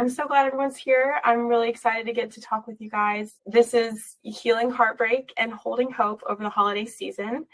I'm so glad everyone's here. I'm really excited to get to talk with you guys. This is Healing Heartbreak and Holding Hope over the holiday season.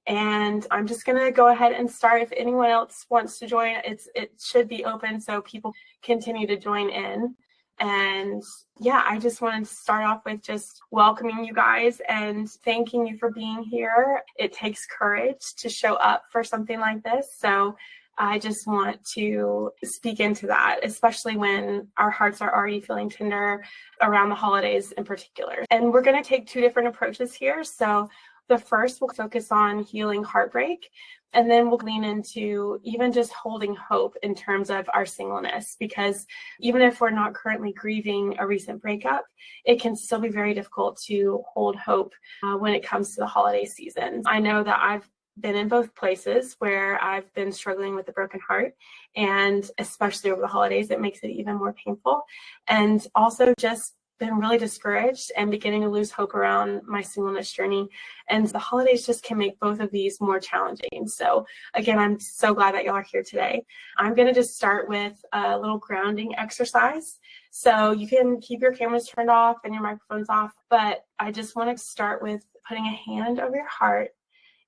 And I'm just going to go ahead and start. If anyone else wants to join, it should be open so people continue to join in. And yeah, I just wanted to start off with just welcoming you guys and thanking you for being here. It takes courage to show up for something like this. So I just want to speak into that, especially when our hearts are already feeling tender around the holidays in particular. And we're going to take two different approaches here. So the first will focus on healing heartbreak, and then we'll lean into even just holding hope in terms of our singleness, because even if we're not currently grieving a recent breakup, it can still be very difficult to hold hope when it comes to the holiday season. I know that I've been in both places where I've been struggling with a broken heart, and especially over the holidays, it makes it even more painful. And also just been really discouraged and beginning to lose hope around my singleness journey. And the holidays just can make both of these more challenging. So again, I'm so glad that y'all are here today. I'm going to just start with a little grounding exercise. So you can keep your cameras turned off and your microphones off, but I just want to start with putting a hand over your heart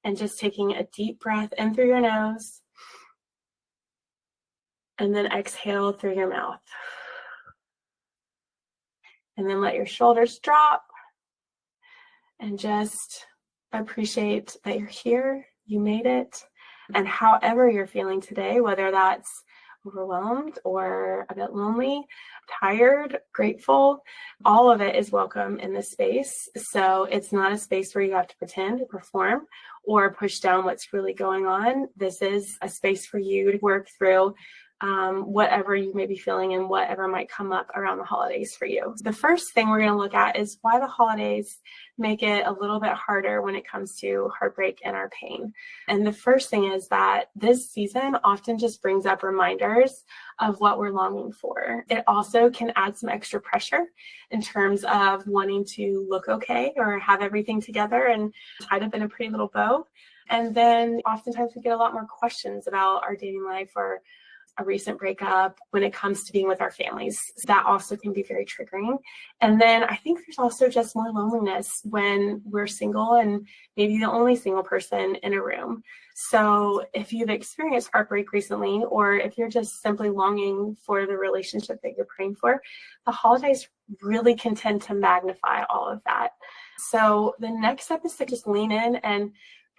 and just taking a deep breath in through your nose and then exhale through your mouth. And then let your shoulders drop and just appreciate that you're here, you made it. And however you're feeling today, whether that's overwhelmed or a bit lonely, tired, grateful, all of it is welcome in this space. So it's not a space where you have to pretend to perform or push down what's really going on. This is a space for you to work through whatever you may be feeling and whatever might come up around the holidays for you. The first thing we're going to look at is why the holidays make it a little bit harder when it comes to heartbreak and our pain. And the first thing is that this season often just brings up reminders of what we're longing for. It also can add some extra pressure in terms of wanting to look okay or have everything together and tied up in a pretty little bow. And then oftentimes we get a lot more questions about our dating life or a recent breakup when it comes to being with our families. That also can be very triggering. And then I think there's also just more loneliness when we're single and maybe the only single person in a room. So if you've experienced heartbreak recently, or if you're just simply longing for the relationship that you're praying for, the holidays really can tend to magnify all of that. So the next step is to just lean in and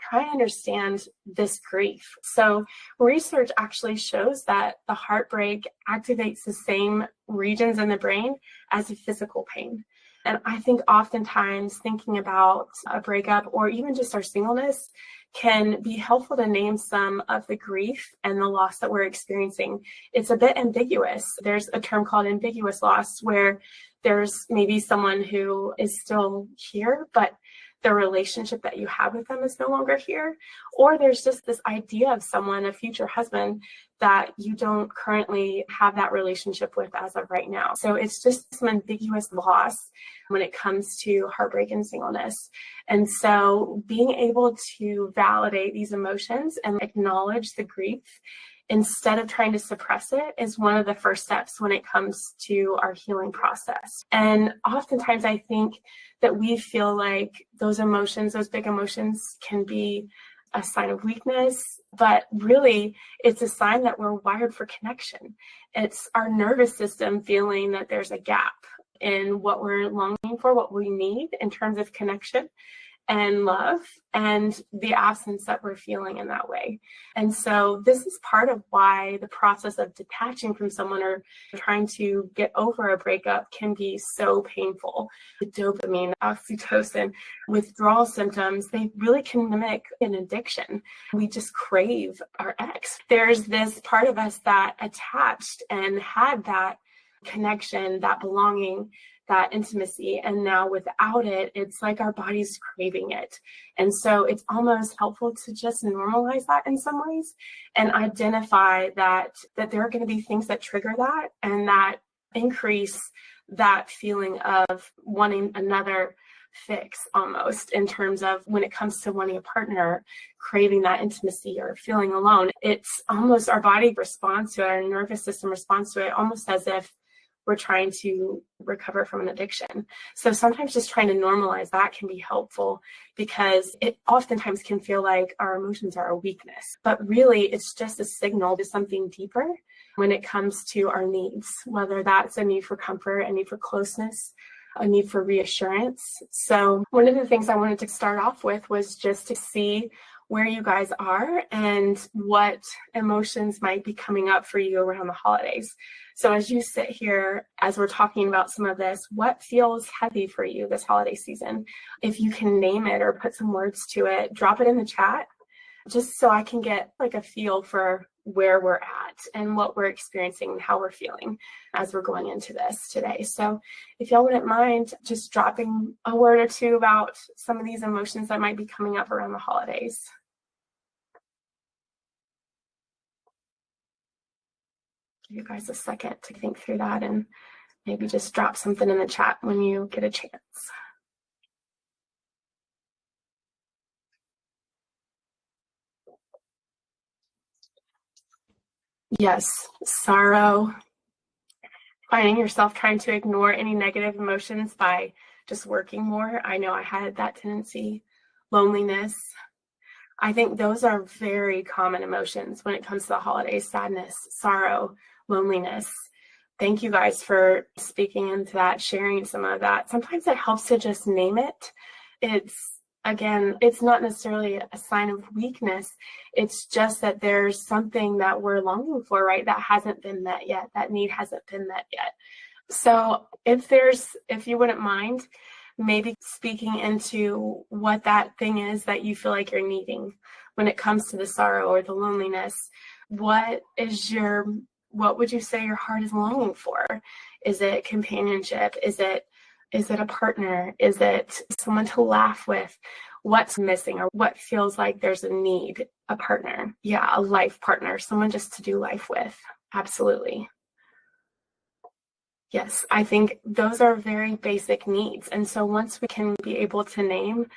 try and understand this grief. So research actually shows that the heartbreak activates the same regions in the brain as a physical pain. And I think oftentimes thinking about a breakup or even just our singleness can be helpful to name some of the grief and the loss that we're experiencing. It's a bit ambiguous. There's a term called ambiguous loss where there's maybe someone who is still here, but the relationship that you have with them is no longer here. Or there's just this idea of someone, a future husband, that you don't currently have that relationship with as of right now. So it's just some ambiguous loss when it comes to heartbreak and singleness. And so being able to validate these emotions and acknowledge the grief instead of trying to suppress it is one of the first steps when it comes to our healing process. And oftentimes I think that we feel like those emotions, those big emotions, can be a sign of weakness, but really it's a sign that we're wired for connection. It's our nervous system feeling that there's a gap in what we're longing for, what we need in terms of connection and love, and the absence that we're feeling in that way. And so this is part of why the process of detaching from someone or trying to get over a breakup can be so painful. The dopamine, oxytocin, withdrawal symptoms, they really can mimic an addiction. We just crave our ex. There's this part of us that attached and had that connection, that belonging, that intimacy, and now without it, it's like our body's craving it. And so it's almost helpful to just normalize that in some ways and identify that there are going to be things that trigger that and that increase that feeling of wanting another fix almost in terms of when it comes to wanting a partner, craving that intimacy or feeling alone. It's almost our body responds to it, our nervous system responds to it almost as if we're trying to recover from an addiction. So sometimes just trying to normalize that can be helpful, because it oftentimes can feel like our emotions are a weakness, but really it's just a signal to something deeper when it comes to our needs, whether that's a need for comfort, a need for closeness, a need for reassurance. So one of the things I wanted to start off with was just to see where you guys are and what emotions might be coming up for you around the holidays. So as you sit here, as we're talking about some of this, what feels heavy for you this holiday season? If you can name it or put some words to it, drop it in the chat, just so I can get like a feel for where we're at and what we're experiencing and how we're feeling as we're going into this today. So if y'all wouldn't mind just dropping a word or two about some of these emotions that might be coming up around the holidays. Give you guys a second to think through that, and maybe just drop something in the chat when you get a chance. Yes, sorrow, finding yourself trying to ignore any negative emotions by just working more. I know I had that tendency. Loneliness. I think those are very common emotions when it comes to the holidays: sadness, sorrow, loneliness. Thank you guys for speaking into that, sharing some of that. Sometimes it helps to just name it. It's not necessarily a sign of weakness. It's just that there's something that we're longing for, right? That hasn't been met yet. That need hasn't been met yet. So if you wouldn't mind, maybe speaking into what that thing is that you feel like you're needing when it comes to the sorrow or the loneliness. What would you say your heart is longing for? Is it companionship? Is it a partner? Is it someone to laugh with? What's missing, or what feels like there's a need? A partner. Yeah, a life partner, someone just to do life with. Absolutely. Yes, I think those are very basic needs. And so once we can be able to name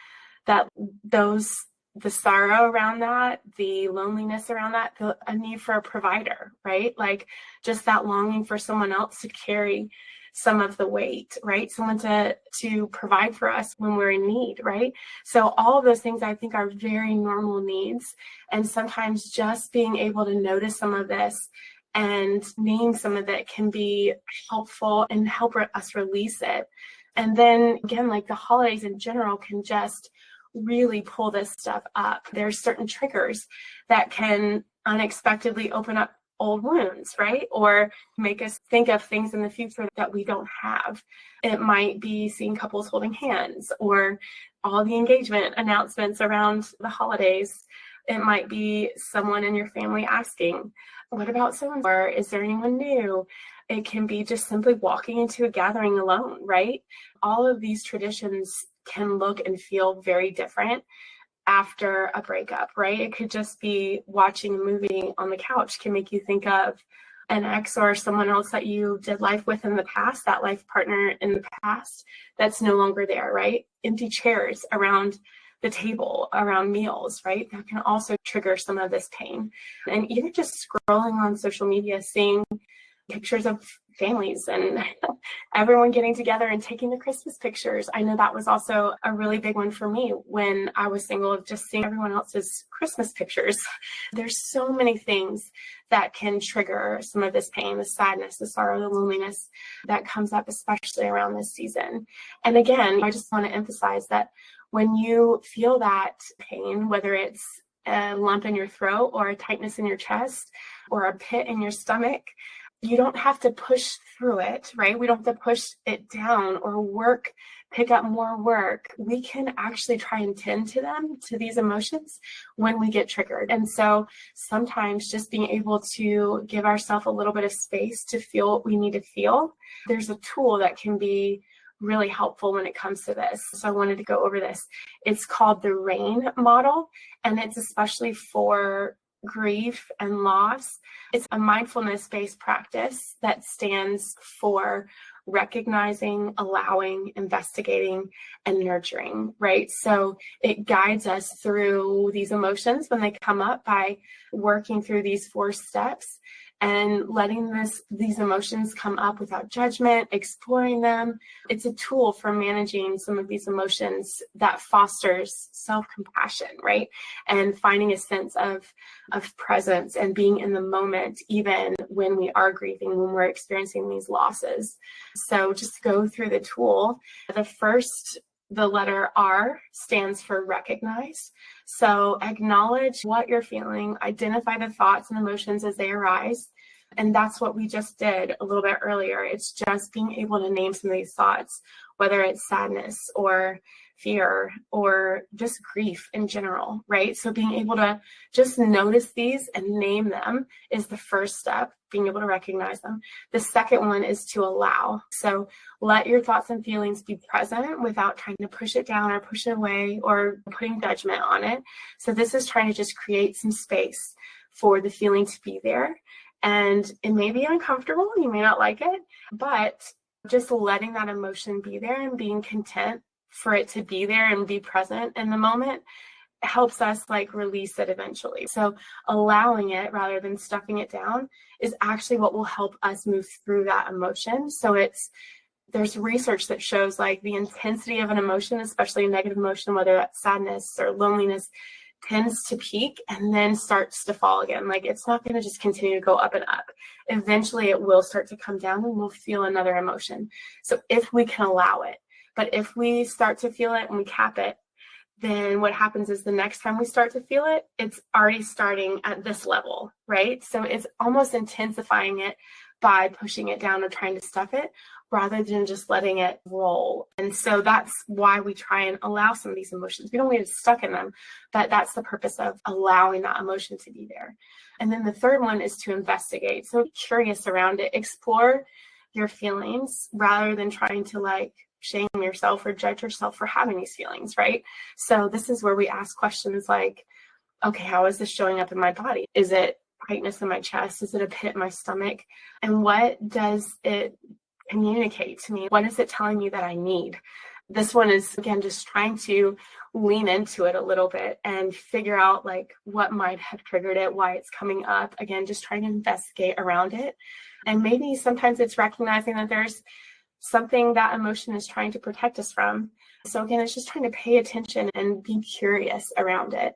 that, the sorrow around that, the loneliness around that, a need for a provider, right? Like just that longing for someone else to carry some of the weight, right? Someone to provide for us when we're in need, right? So all of those things I think are very normal needs. And sometimes just being able to notice some of this and name some of it can be helpful and help us release it. And then again, like the holidays in general can just really pull this stuff up. There's certain triggers that can unexpectedly open up old wounds, right? Or make us think of things in the future that we don't have. It might be seeing couples holding hands, or all the engagement announcements around the holidays. It might be someone in your family asking, what about someone? Or is there anyone new? It can be just simply walking into a gathering alone, right? All of these traditions can look and feel very different after a breakup, right? It could just be watching a movie on the couch can make you think of an ex or someone else that you did life with in the past, that life partner in the past that's no longer there, right? Empty chairs around the table, around meals, right? That can also trigger some of this pain. And even just scrolling on social media, seeing pictures of families and everyone getting together and taking the Christmas pictures. I know that was also a really big one for me when I was single, of just seeing everyone else's Christmas pictures. There's so many things that can trigger some of this pain, the sadness, the sorrow, the loneliness that comes up, especially around this season. And again, I just want to emphasize that when you feel that pain, whether it's a lump in your throat or a tightness in your chest or a pit in your stomach, you don't have to push through it, right? We don't have to push it down or pick up more work. We can actually try and tend to these emotions when we get triggered. And so sometimes just being able to give ourselves a little bit of space to feel what we need to feel, there's a tool that can be really helpful when it comes to this. So I wanted to go over this. It's called the RAIN model, and it's especially for grief and loss. It's a mindfulness-based practice that stands for recognizing, allowing, investigating, and nurturing, right? So it guides us through these emotions when they come up by working through these 4 steps. and letting these emotions come up without judgment, exploring them. It's a tool for managing some of these emotions that fosters self-compassion, right? And finding a sense of presence and being in the moment, even when we are grieving, when we're experiencing these losses. So just go through the tool. The letter R stands for recognize. So acknowledge what you're feeling, identify the thoughts and emotions as they arise. And that's what we just did a little bit earlier. It's just being able to name some of these thoughts, whether it's sadness or fear or just grief in general, right? So being able to just notice these and name them is the first step, being able to recognize them. The second one is to allow. So let your thoughts and feelings be present without trying to push it down or push it away or putting judgment on it. So this is trying to just create some space for the feeling to be there. And it may be uncomfortable, you may not like it, but just letting that emotion be there and being content for it to be there and be present in the moment helps us release it eventually. So allowing it rather than stuffing it down is actually what will help us move through that emotion. So there's research that shows the intensity of an emotion, especially a negative emotion, whether that's sadness or loneliness, tends to peak and then starts to fall again. It's not going to just continue to go up and up. Eventually it will start to come down and we'll feel another emotion. So if we can allow it, but if we start to feel it and we cap it, then what happens is the next time we start to feel it, it's already starting at this level, right? So it's almost intensifying it by pushing it down or trying to stuff it rather than just letting it roll. And so that's why we try and allow some of these emotions. We don't get stuck in them, but that's the purpose of allowing that emotion to be there. And then the third one is to investigate. So be curious around it, explore your feelings rather than trying to shame yourself or judge yourself for having these feelings, right? So this is where we ask questions like, okay, how is this showing up in my body? Is it tightness in my chest? Is it a pit in my stomach? And what does it communicate to me? What is it telling me that I need? This one is, again, just trying to lean into it a little bit and figure out what might have triggered it, why it's coming up. Again, just trying to investigate around it. And maybe sometimes it's recognizing that there's something that emotion is trying to protect us from. So again, it's just trying to pay attention and be curious around it.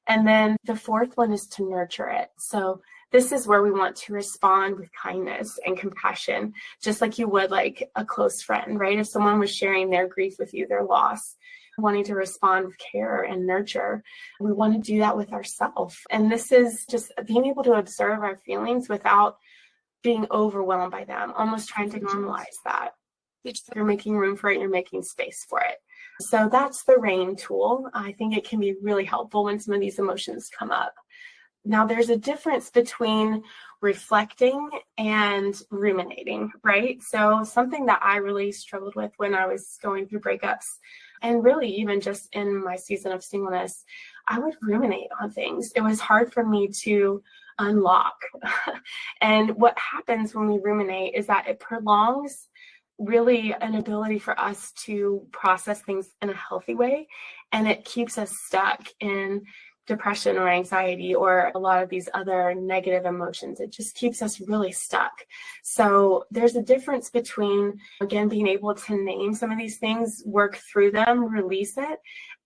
And then the fourth one is to nurture it. So this is where we want to respond with kindness and compassion, just like you would a close friend, right? If someone was sharing their grief with you, their loss, wanting to respond with care and nurture, we want to do that with ourselves. And this is just being able to observe our feelings without being overwhelmed by them, almost trying to normalize that. You're making room for it, you're making space for it. So that's the RAIN tool. I think it can be really helpful when some of these emotions come up. Now, there's a difference between reflecting and ruminating, right? So something that I really struggled with when I was going through breakups, and really even just in my season of singleness, I would ruminate on things. It was hard for me to unlock. And what happens when we ruminate is that it prolongs really an ability for us to process things in a healthy way, and it keeps us stuck in depression or anxiety or a lot of these other negative emotions. It just keeps us really stuck. So there's a difference between, again, being able to name some of these things, work through them, release it,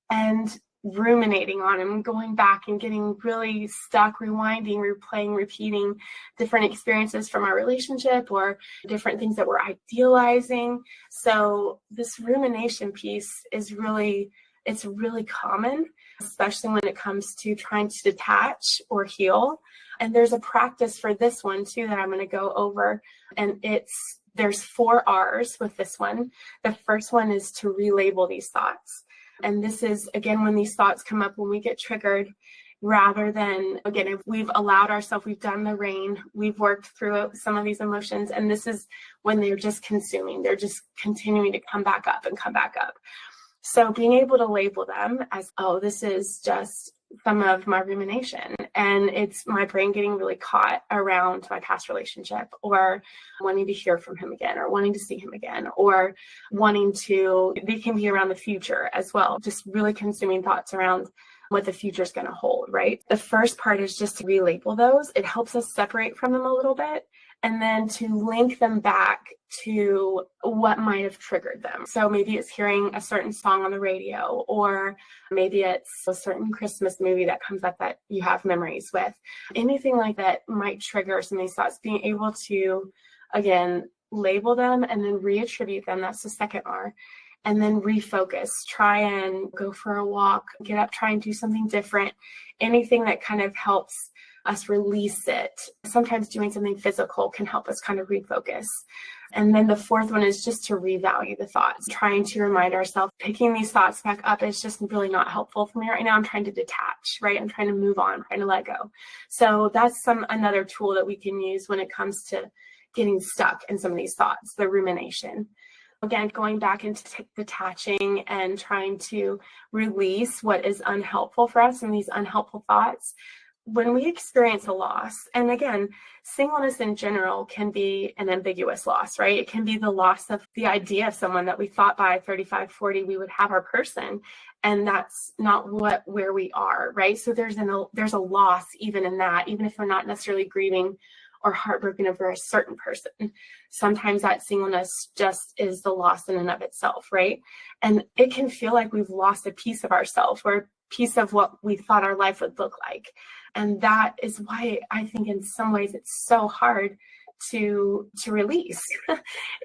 and ruminating on them, going back and getting really stuck, rewinding, replaying, repeating different experiences from our relationship or different things that we're idealizing. So this rumination piece is really common, especially when it comes to trying to detach or heal. And there's a practice for this one too that I'm going to go over. And there's 4 R's with this one. The first one is to relabel these thoughts. And this is, again, when these thoughts come up, when we get triggered, rather than, again, if we've allowed ourselves, we've done the RAIN, we've worked through some of these emotions, and this is when they're just consuming, they're just continuing to come back up and come back up. So being able to label them as, oh, this is just some of my rumination, and it's my brain getting really caught around my past relationship, or wanting to hear from him again, or wanting to see him again, or they can be around the future as well, just really consuming thoughts around what the future is going to hold, right? The first part is just to relabel those. It helps us separate from them a little bit, and then to link them back to what might have triggered them. So maybe it's hearing a certain song on the radio, or maybe it's a certain Christmas movie that comes up that you have memories with. Anything like that might trigger some of these thoughts. Being able to, again, label them and then reattribute them. That's the second R. And then refocus, try and go for a walk, get up, try and do something different. Anything that kind of helps us release it. Sometimes doing something physical can help us kind of refocus. And then the fourth one is just to revalue the thoughts, trying to remind ourselves, picking these thoughts back up is just really not helpful for me right now. I'm trying to detach, right? I'm trying to move on, I'm trying to let go. So that's another tool that we can use when it comes to getting stuck in some of these thoughts, the rumination. Again, going back into detaching and trying to release what is unhelpful for us and these unhelpful thoughts. When we experience a loss, and again, singleness in general can be an ambiguous loss, right? It can be the loss of the idea of someone that we thought by 35, 40 we would have our person, and that's not where we are, right? So there's a loss even in that, even if we're not necessarily grieving or heartbroken over a certain person. Sometimes that singleness just is the loss in and of itself, right? And it can feel like we've lost a piece of ourselves or a piece of what we thought our life would look like. And that is why I think in some ways it's so hard to release.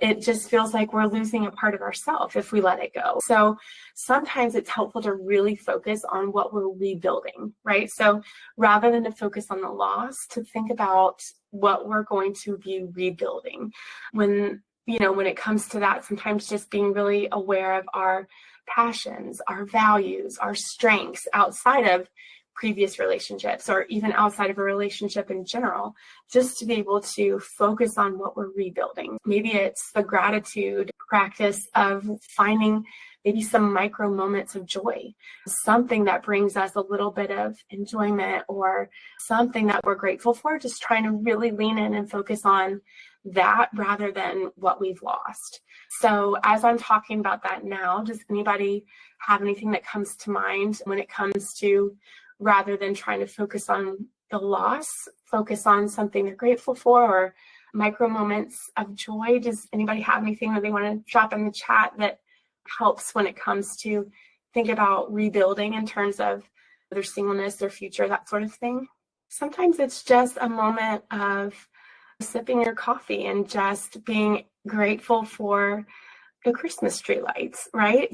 It just feels like we're losing a part of ourselves if we let it go. So sometimes it's helpful to really focus on what we're rebuilding, right? So rather than to focus on the loss, to think about what we're going to be rebuilding. When it comes to that, sometimes just being really aware of our passions, our values, our strengths outside of previous relationships or even outside of a relationship in general, just to be able to focus on what we're rebuilding. Maybe it's the gratitude practice of finding maybe some micro moments of joy, something that brings us a little bit of enjoyment or something that we're grateful for, just trying to really lean in and focus on that rather than what we've lost. So as I'm talking about that now, does anybody have anything that comes to mind when it comes to, rather than trying to focus on the loss, focus on something they're grateful for or micro moments of joy? Does anybody have anything that they want to drop in the chat that helps when it comes to think about rebuilding in terms of their singleness, their future, that sort of thing? Sometimes it's just a moment of sipping your coffee and just being grateful for the Christmas tree lights, right?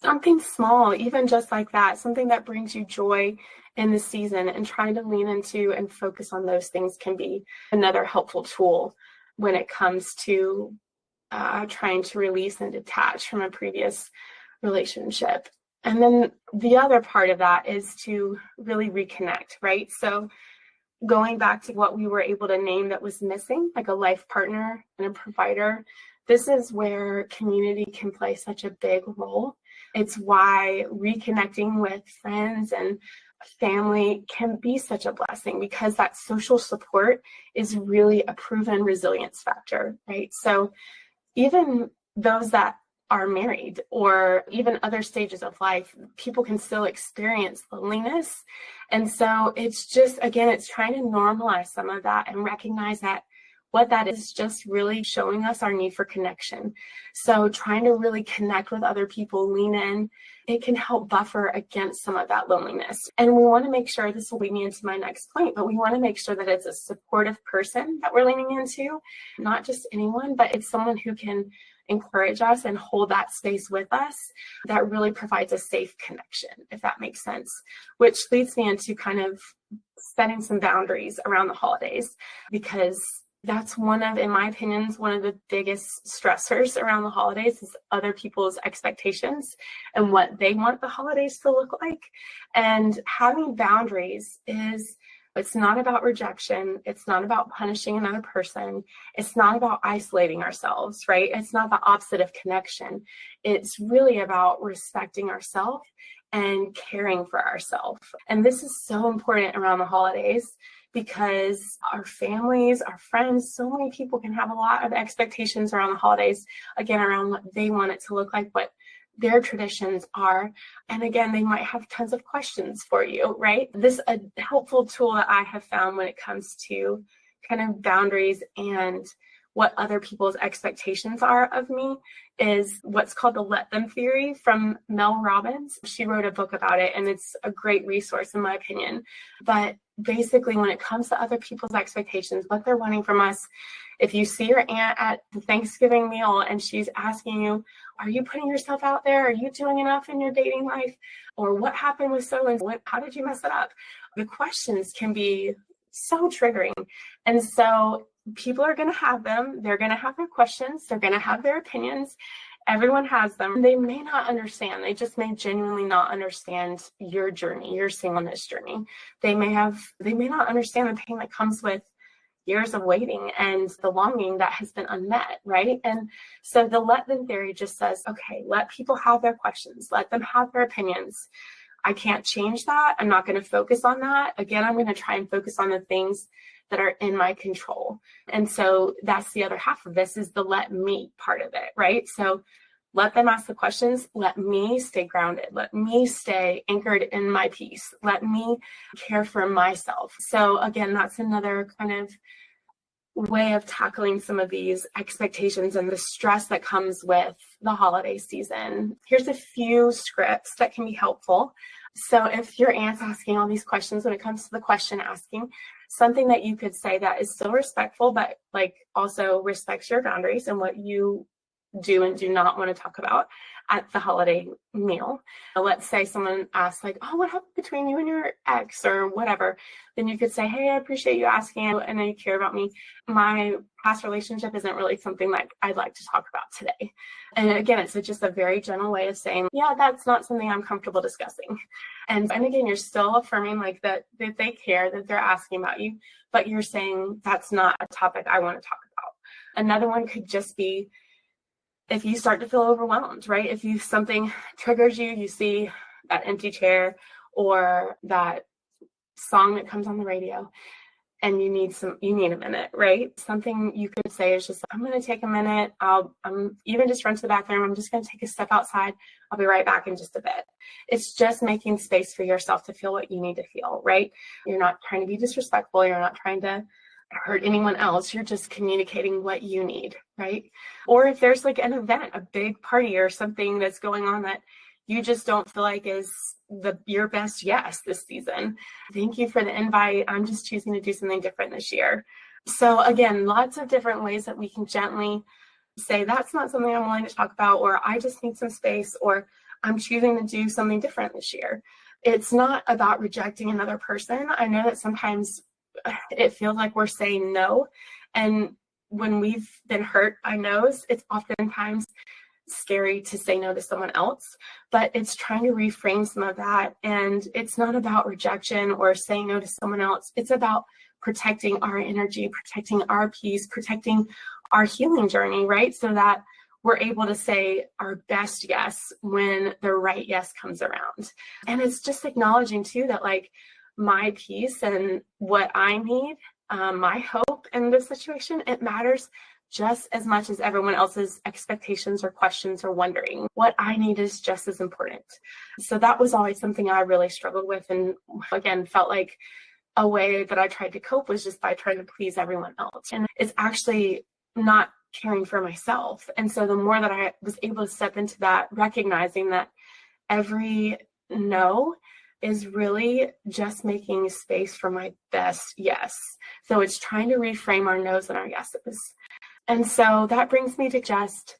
Something small, even just like that, something that brings you joy in the season, and trying to lean into and focus on those things can be another helpful tool when it comes to trying to release and detach from a previous relationship. And then the other part of that is to really reconnect, right? So going back to what we were able to name that was missing, like a life partner and a provider, this is where community can play such a big role. It's why reconnecting with friends and family can be such a blessing, because that social support is really a proven resilience factor, right? So even those that are married or even other stages of life, people can still experience loneliness. And so it's just, again, it's trying to normalize some of that and recognize that what that is just really showing us our need for connection. So trying to really connect with other people, lean in, it can help buffer against some of that loneliness. And we want to make sure, this will lead me into my next point, but we want to make sure that it's a supportive person that we're leaning into, not just anyone, but it's someone who can encourage us and hold that space with us, that really provides a safe connection, if that makes sense. Which leads me into kind of setting some boundaries around the holidays, because that's one of, in my opinion, one of the biggest stressors around the holidays is other people's expectations and what they want the holidays to look like. And having boundaries it's not about rejection. It's not about punishing another person. It's not about isolating ourselves, right? It's not the opposite of connection. It's really about respecting ourselves and caring for ourselves. And this is so important around the holidays, because our families, our friends, so many people can have a lot of expectations around the holidays, again, around what they want it to look like, what their traditions are. And again, they might have tons of questions for you, right? This a helpful tool that I have found when it comes to kind of boundaries and what other people's expectations are of me is what's called the let them theory from Mel Robbins. She wrote a book about it, and it's a great resource in my opinion. But basically, when it comes to other people's expectations, what they're wanting from us, if you see your aunt at the Thanksgiving meal and she's asking you, are you putting yourself out there? Are you doing enough in your dating life? Or what happened with so-and-so? How did you mess it up? The questions can be so triggering. And so people are going to have them. They're going to have their questions. They're going to have their opinions. Everyone has them. They may not understand. They just may genuinely not understand your journey, your singleness journey. They may not understand the pain that comes with years of waiting and the longing that has been unmet, right? And so the let them theory just says, okay, let people have their questions. Let them have their opinions. I can't change that. I'm not going to focus on that. Again, I'm going to try and focus on the things that are in my control. And so that's the other half of this is the let me part of it, right? So let them ask the questions. Let me stay grounded. Let me stay anchored in my peace. Let me care for myself. So again, that's another kind of way of tackling some of these expectations and the stress that comes with the holiday season. Here's a few scripts that can be helpful. So if your aunt's asking all these questions, when it comes to the question asking, something that you could say that is still respectful, but like also respects your boundaries and what you do and do not want to talk about at the holiday meal. Let's say someone asks like, oh, what happened between you and your ex or whatever. Then you could say, hey, I appreciate you asking. I know you care about me. My past relationship isn't really something that I'd like to talk about today. And again, it's just a very general way of saying, yeah, that's not something I'm comfortable discussing. And again, you're still affirming like that they care, that they're asking about you, but you're saying that's not a topic I want to talk about. Another one could just be, if you start to feel overwhelmed, right? If something triggers you, you see that empty chair or that song that comes on the radio and you need a minute, right? Something you could say is just, I'm going to take a minute. I'm even just run to the bathroom. I'm just going to take a step outside. I'll be right back in just a bit. It's just making space for yourself to feel what you need to feel, right? You're not trying to be disrespectful. You're not trying to hurt anyone else. You're just communicating what you need, right? Or if there's like an event, a big party or something that's going on that you just don't feel like is your best yes this season. Thank you for the invite. I'm just choosing to do something different this year. So again, lots of different ways that we can gently say that's not something I'm willing to talk about, or I just need some space, or I'm choosing to do something different this year. It's not about rejecting another person. I know that sometimes it feels like we're saying no. And when we've been hurt by no's, it's oftentimes scary to say no to someone else, but it's trying to reframe some of that. And it's not about rejection or saying no to someone else. It's about protecting our energy, protecting our peace, protecting our healing journey, right? So that we're able to say our best yes when the right yes comes around. And it's just acknowledging too that like my peace and what I need, my hope in this situation, it matters just as much as everyone else's expectations or questions or wondering. What I need is just as important. So that was always something I really struggled with, and again, felt like a way that I tried to cope was just by trying to please everyone else. And it's actually not caring for myself. And so the more that I was able to step into that, recognizing that every no is really just making space for my best yes. So it's trying to reframe our no's and our yeses. And so that brings me to just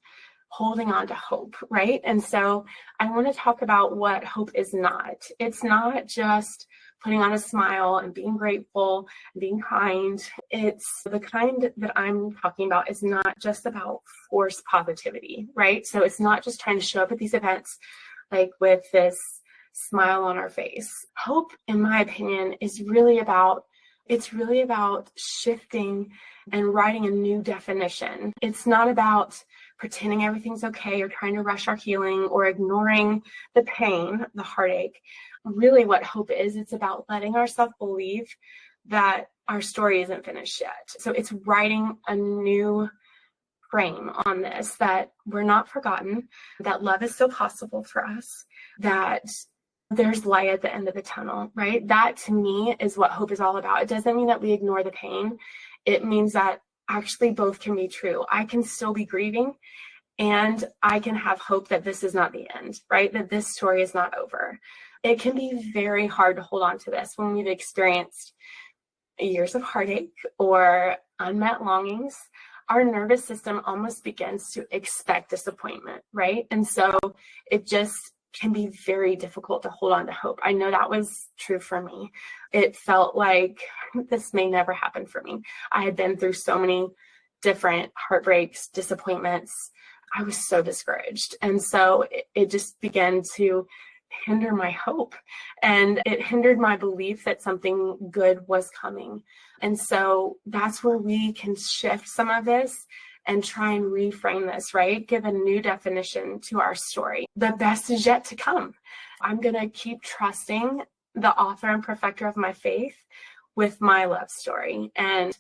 holding on to hope, right? And so I want to talk about what hope is not. It's not just putting on a smile and being grateful and being kind. It's the kind that I'm talking about is not just about forced positivity, right? So it's not just trying to show up at these events like with this smile on our face. Hope, in my opinion, is really about shifting and writing a new definition. It's not about pretending everything's okay or trying to rush our healing or ignoring the pain, the heartache. Really what hope is, it's about letting ourselves believe that our story isn't finished yet. So it's writing a new frame on this, that we're not forgotten, that love is still possible for us, that there's light at the end of the tunnel, right? That to me is what hope is all about. It doesn't mean that we ignore the pain. It means that actually both can be true. I can still be grieving and I can have hope that this is not the end, right? That this story is not over. It can be very hard to hold on to this when we've experienced years of heartache or unmet longings. Our nervous system almost begins to expect disappointment, right? And so it just can be very difficult to hold on to hope. I know that was true for me. It felt like this may never happen for me. I had been through so many different heartbreaks, disappointments. I was so discouraged. And so it just began to hinder my hope, and it hindered my belief that something good was coming. And so that's where we can shift some of this and try and reframe this, right? Give a new definition to our story. The best is yet to come. I'm going to keep trusting the author and perfecter of my faith with my love story. And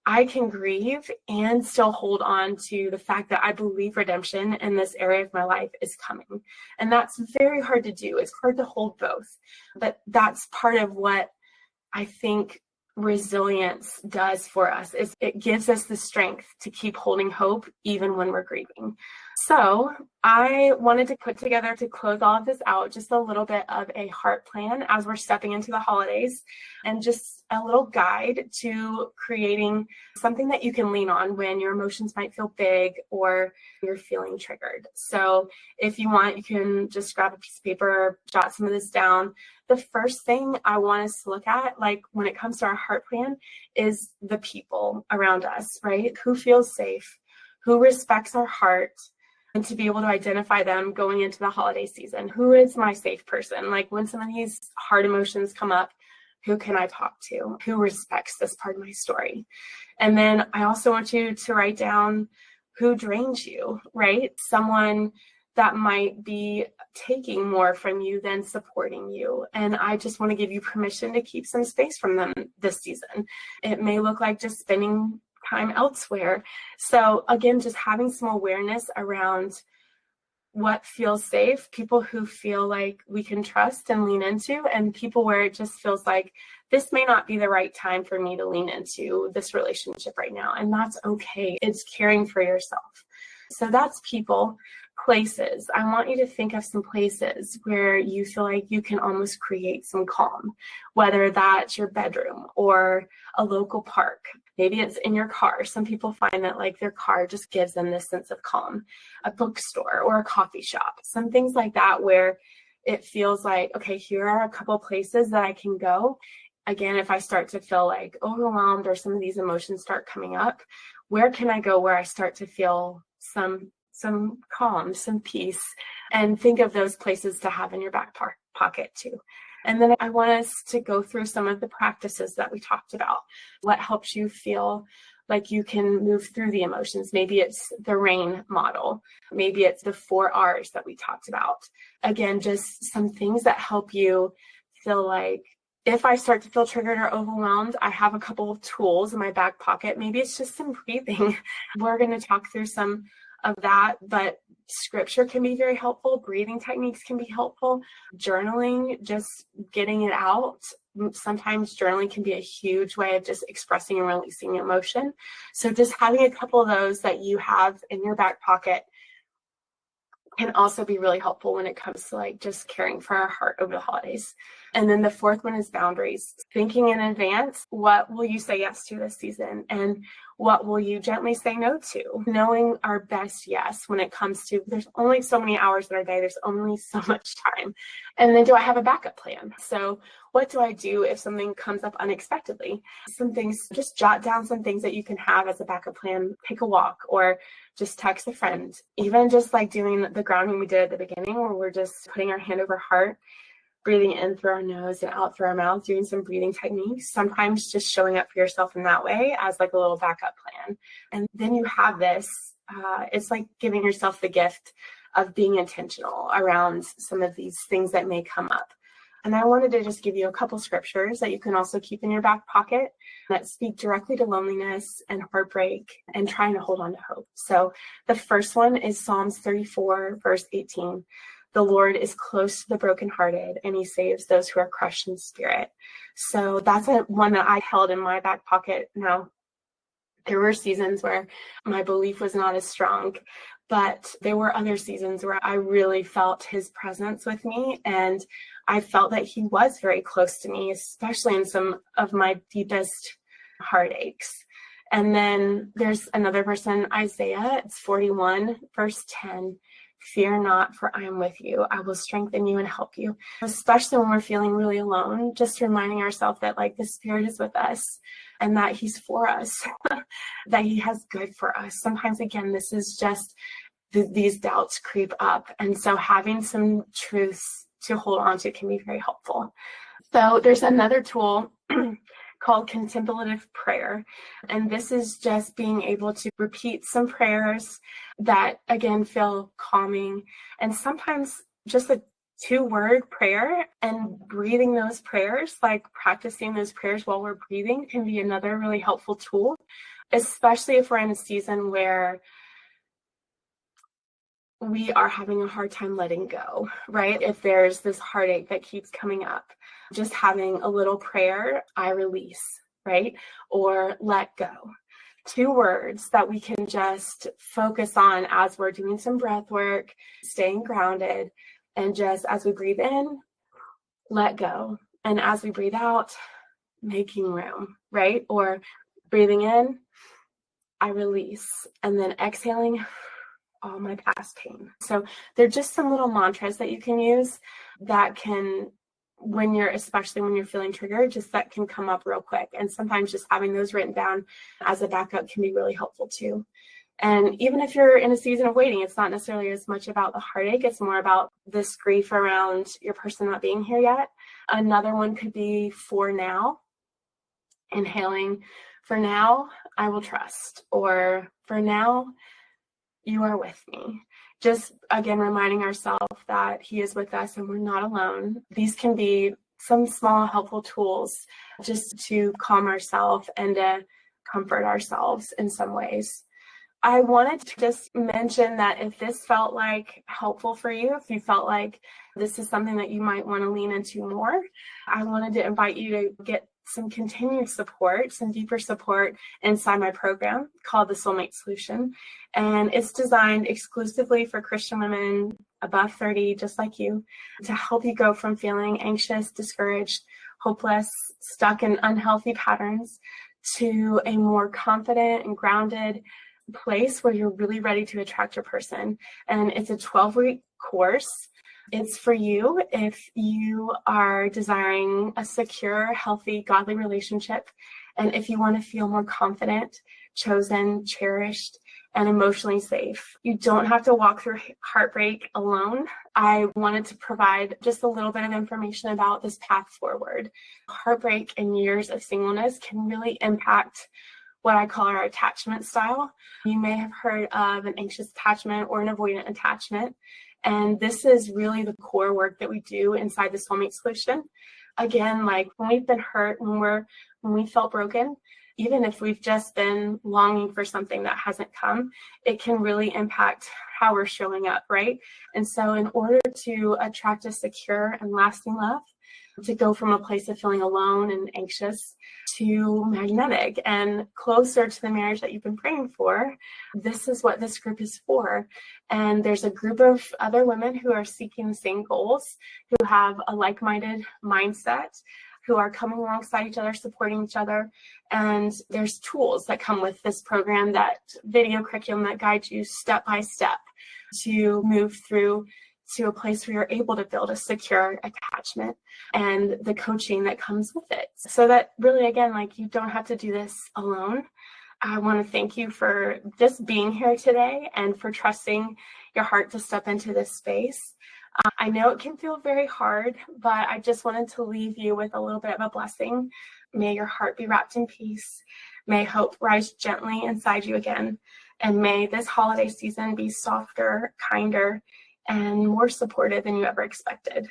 I can grieve and still hold on to the fact that I believe redemption in this area of my life is coming. And that's very hard to do. It's hard to hold both. But that's part of what I think resilience does for us, is it gives us the strength to keep holding hope even when we're grieving. So I wanted to put together, to close all of this out, just a little bit of a heart plan as we're stepping into the holidays, and just a little guide to creating something that you can lean on when your emotions might feel big or you're feeling triggered. So if you want, you can just grab a piece of paper, jot some of this down. The first thing I want us to look at, like when it comes to our heart plan, is the people around us, right? Who feels safe, who respects our heart, and to be able to identify them going into the holiday season. Who is my safe person? Like when some of these hard emotions come up, who can I talk to? Who respects this part of my story? And then I also want you to write down who drains you, right? Someone that might be taking more from you than supporting you. And I just want to give you permission to keep some space from them this season. It may look like just spending time elsewhere. So again, just having some awareness around what feels safe, people who feel like we can trust and lean into, and people where it just feels like this may not be the right time for me to lean into this relationship right now. And that's okay. It's caring for yourself. So that's people. Places. I want you to think of some places where you feel like you can almost create some calm, whether that's your bedroom or a local park. Maybe it's in your car. Some people find that like their car just gives them this sense of calm. A bookstore or a coffee shop, some things like that where it feels like, okay, here are a couple places that I can go. Again, if I start to feel like overwhelmed or some of these emotions start coming up, where can I go where I start to feel some calm, some peace, and think of those places to have in your back pocket too. And then I want us to go through some of the practices that we talked about. What helps you feel like you can move through the emotions? Maybe it's the RAIN model. Maybe it's the 4 R's that we talked about. Again, just some things that help you feel like, if I start to feel triggered or overwhelmed, I have a couple of tools in my back pocket. Maybe it's just some breathing. We're going to talk through some of that, but scripture can be very helpful. Breathing techniques can be helpful. Journaling, just getting it out. Sometimes journaling can be a huge way of just expressing and releasing emotion. So just having a couple of those that you have in your back pocket can also be really helpful when it comes to like just caring for our heart over the holidays. And then the fourth one is boundaries. Thinking in advance, what will you say yes to this season? And what will you gently say no to? Knowing our best yes when it comes to, there's only so many hours in our day, there's only so much time. And then do I have a backup plan? So what do I do if something comes up unexpectedly? Some things, just jot down some things that you can have as a backup plan. Take a walk or just text a friend. Even just like doing the grounding we did at the beginning, where we're just putting our hand over heart, breathing in through our nose and out through our mouth, doing some breathing techniques. Sometimes just showing up for yourself in that way as like a little backup plan. And then you have this, it's like giving yourself the gift of being intentional around some of these things that may come up. And I wanted to just give you a couple scriptures that you can also keep in your back pocket that speak directly to loneliness and heartbreak and trying to hold on to hope. So the first one is Psalms 34, verse 18. The Lord is close to the brokenhearted, and he saves those who are crushed in spirit. So that's one that I held in my back pocket. Now, there were seasons where my belief was not as strong, but there were other seasons where I really felt his presence with me, and I felt that he was very close to me, especially in some of my deepest heartaches. And then there's another verse in Isaiah, it's 41, verse 10. Fear not, for I am with you. I will strengthen you and help you. Especially when we're feeling really alone, just reminding ourselves that the Spirit is with us and that he's for us, that he has good for us. Sometimes, again, this is just these doubts creep up. And so having some truths to hold on to can be very helpful. So there's another tool called contemplative prayer. And this is just being able to repeat some prayers that, again, feel calming. And sometimes just a 2-word prayer and breathing those prayers, practicing those prayers while we're breathing, can be another really helpful tool, especially if we're in a season where we are having a hard time letting go, right? If there's this heartache that keeps coming up, just having a little prayer, I release, right? Or let go. 2 words that we can just focus on as we're doing some breath work, staying grounded, and just as we breathe in, let go. And as we breathe out, making room, right? Or breathing in, I release. And then exhaling, all my past pain. So they're just some little mantras that you can use that can, especially when you're feeling triggered, just that can come up real quick. And sometimes just having those written down as a backup can be really helpful too. And even if you're in a season of waiting, it's not necessarily as much about the heartache. It's more about this grief around your person not being here yet. Another one could be for now, inhaling, for now, I will trust, or for now, you are with me. Just, again, reminding ourselves that he is with us and we're not alone. These can be some small helpful tools just to calm ourselves and to comfort ourselves in some ways. I wanted to just mention that if this felt helpful for you, if you felt like this is something that you might want to lean into more, I wanted to invite you to get some continued support, some deeper support inside my program called the Soulmate Solution. And it's designed exclusively for Christian women above 30, just like you, to help you go from feeling anxious, discouraged, hopeless, stuck in unhealthy patterns to a more confident and grounded place where you're really ready to attract your person. And it's a 12-week course. It's for you if you are desiring a secure, healthy, godly relationship, and if you want to feel more confident, chosen, cherished, and emotionally safe. You don't have to walk through heartbreak alone. I wanted to provide just a little bit of information about this path forward. Heartbreak and years of singleness can really impact what I call our attachment style. You may have heard of an anxious attachment or an avoidant attachment. And this is really the core work that we do inside the Soulmate Solution. Again, when we've been hurt, when we felt broken, even if we've just been longing for something that hasn't come, it can really impact how we're showing up, right? And so in order to attract a secure and lasting love, to go from a place of feeling alone and anxious to magnetic and closer to the marriage that you've been praying for, this is what this group is for. And there's a group of other women who are seeking the same goals, who have a like-minded mindset, who are coming alongside each other, supporting each other. And there's tools that come with this program, that video curriculum that guides you step by step to move through to a place where you're able to build a secure attachment, and the coaching that comes with it. So that really, again, you don't have to do this alone. I want to thank you for just being here today and for trusting your heart to step into this space. I know it can feel very hard, but I just wanted to leave you with a little bit of a blessing. May your heart be wrapped in peace. May hope rise gently inside you again. And may this holiday season be softer, kinder, and more supportive than you ever expected.